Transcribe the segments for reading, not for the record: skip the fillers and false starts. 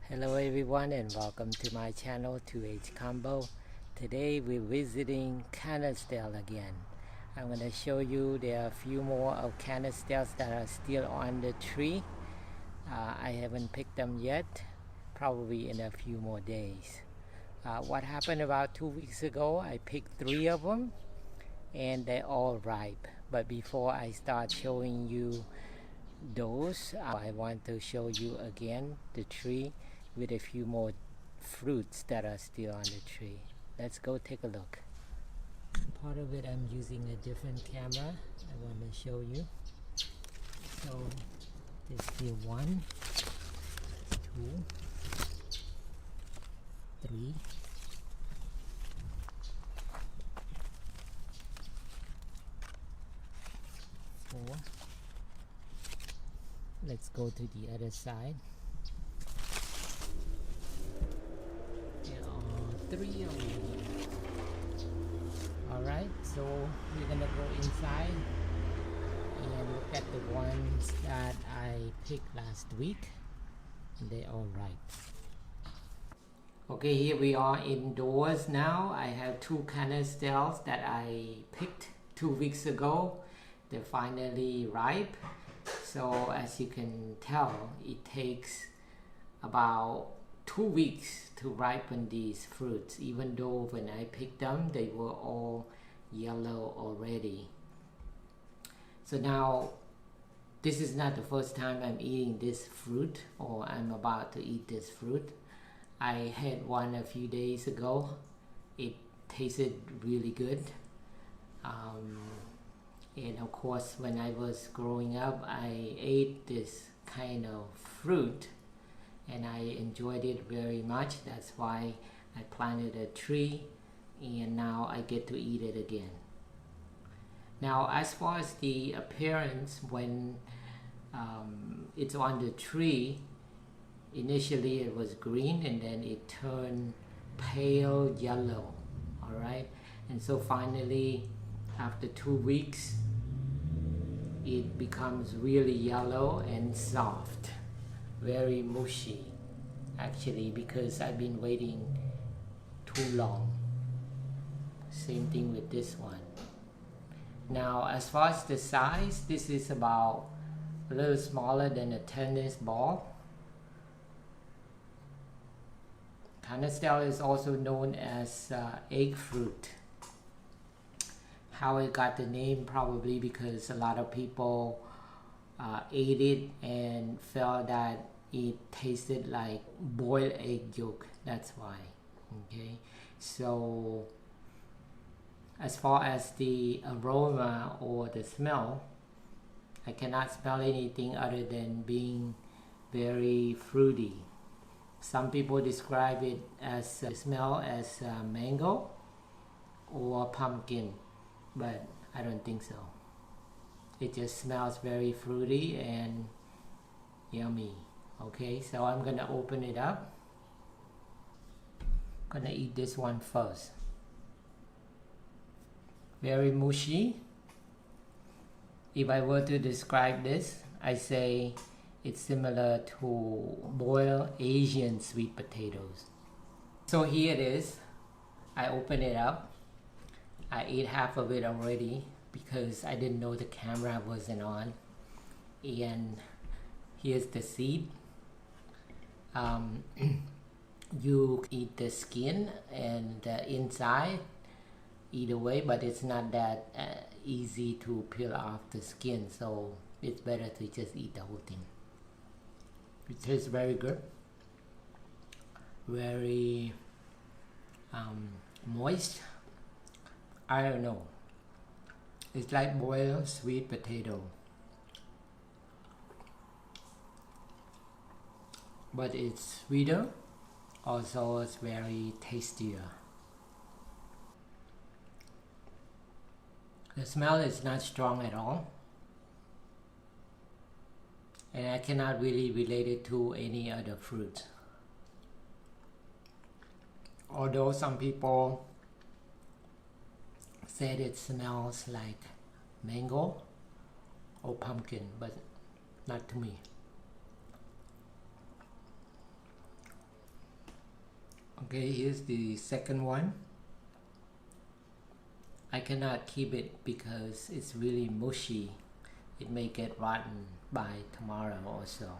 Hello everyone and welcome to my channel 2H Combo. Today we're visiting Canistel again. I'm going to show you there are a few more of Canistels that are still on the tree. I haven't picked them yet, probably in a few more days. What happened about 2 weeks ago, I picked 3 of them and they're all ripe. But before I start showing you those, I want to show you again the tree with a few more fruits that are still on the tree. Let's go take a look. Part of it I'm using a different camera. I want to show you. So there's still 1, 2, 3, 4. Let's go to the other side. There are 3 over here. Alright, so we're gonna go inside and look at the ones that I picked last week. And they're all ripe. Okay, here we are indoors now. I have 2 canistels that I picked 2 weeks ago. They're finally ripe. So as you can tell, it takes about 2 weeks to ripen these fruits, even though when I picked them they were all yellow already. So now this is not the first time I'm eating this fruit, or I'm about to eat this fruit. I had one a few days ago. It tasted really good. And of course, when I was growing up, I ate this kind of fruit and I enjoyed it very much. That's why I planted a tree and now I get to eat it again. Now, as far as the appearance, when it's on the tree, initially it was green and then it turned pale yellow. All right, and so finally after 2 weeks it becomes really yellow and soft, very mushy actually, because I've been waiting too long. Same thing with this one. Now as far as the size, this is about a little smaller than a tennis ball. Canistel is also known as egg fruit. How it got the name, probably because a lot of people ate it and felt that it tasted like boiled egg yolk. That's why. Okay, so as far as the aroma or the smell, I cannot smell anything other than being very fruity. Some people describe it as smell as mango or pumpkin, but I don't think so. It just smells very fruity and yummy. Okay, so I'm gonna open it up. Gonna eat this one first. Very mushy. If I were to describe this, I say it's similar to boiled Asian sweet potatoes. So here it is. I open it up. I ate half of it already because I didn't know the camera wasn't on. And here's the seed. You eat the skin and the inside either way, but it's not that easy to peel off the skin, so it's better to just eat the whole thing. It tastes very good, very moist. I don't know, it's like boiled sweet potato, but it's sweeter, also it's very tastier. The smell is not strong at all, and I cannot really relate it to any other fruit. Although some people said it smells like mango or pumpkin, but not to me. Okay, here's the second one. I cannot keep it because it's really mushy. It may get rotten by tomorrow or so.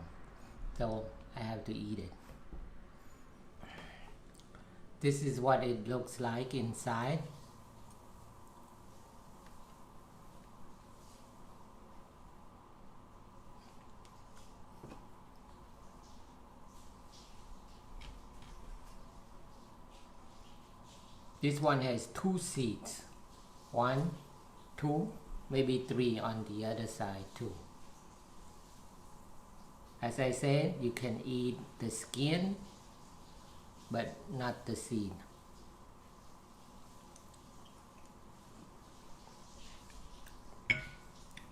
So I have to eat it. This is what it looks like inside. This one has 2 seeds. 1, 2, maybe 3 on the other side too. As I said, you can eat the skin, but not the seed.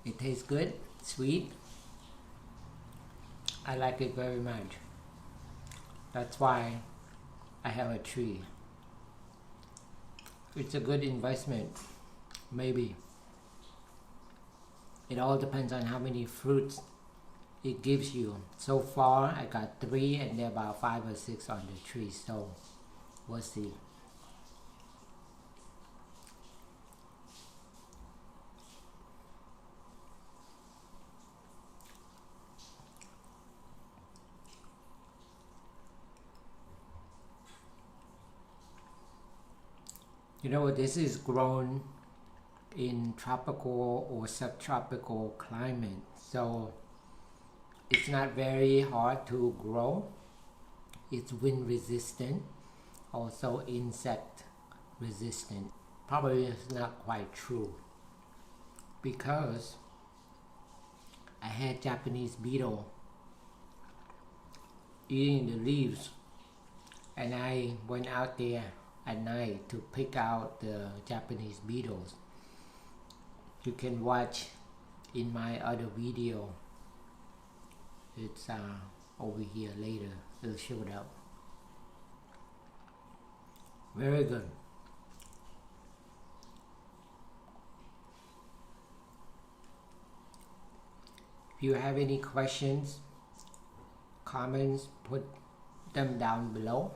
It tastes good, sweet. I like it very much. That's why I have a tree. It's a good investment, maybe. It all depends on how many fruits it gives you. So far, I got 3 and there are about 5 or 6 on the tree, so we'll see. You know, this is grown in tropical or subtropical climate, so it's not very hard to grow. It's wind resistant, also insect resistant. Probably it's not quite true because I had Japanese beetle eating the leaves, and I went out there at night to pick out the Japanese beetles. You can watch in my other video. It's over here later. It'll show it up. Very good. If you have any questions, comments, put them down below.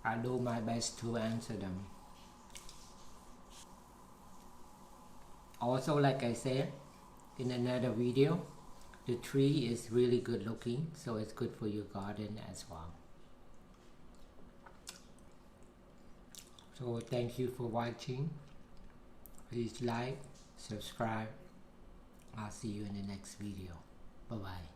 I'll do my best to answer them. Also, like I said in another video, the tree is really good looking, so it's good for your garden as well. So thank you for watching. Please like, subscribe. I'll see you in the next video. Bye bye.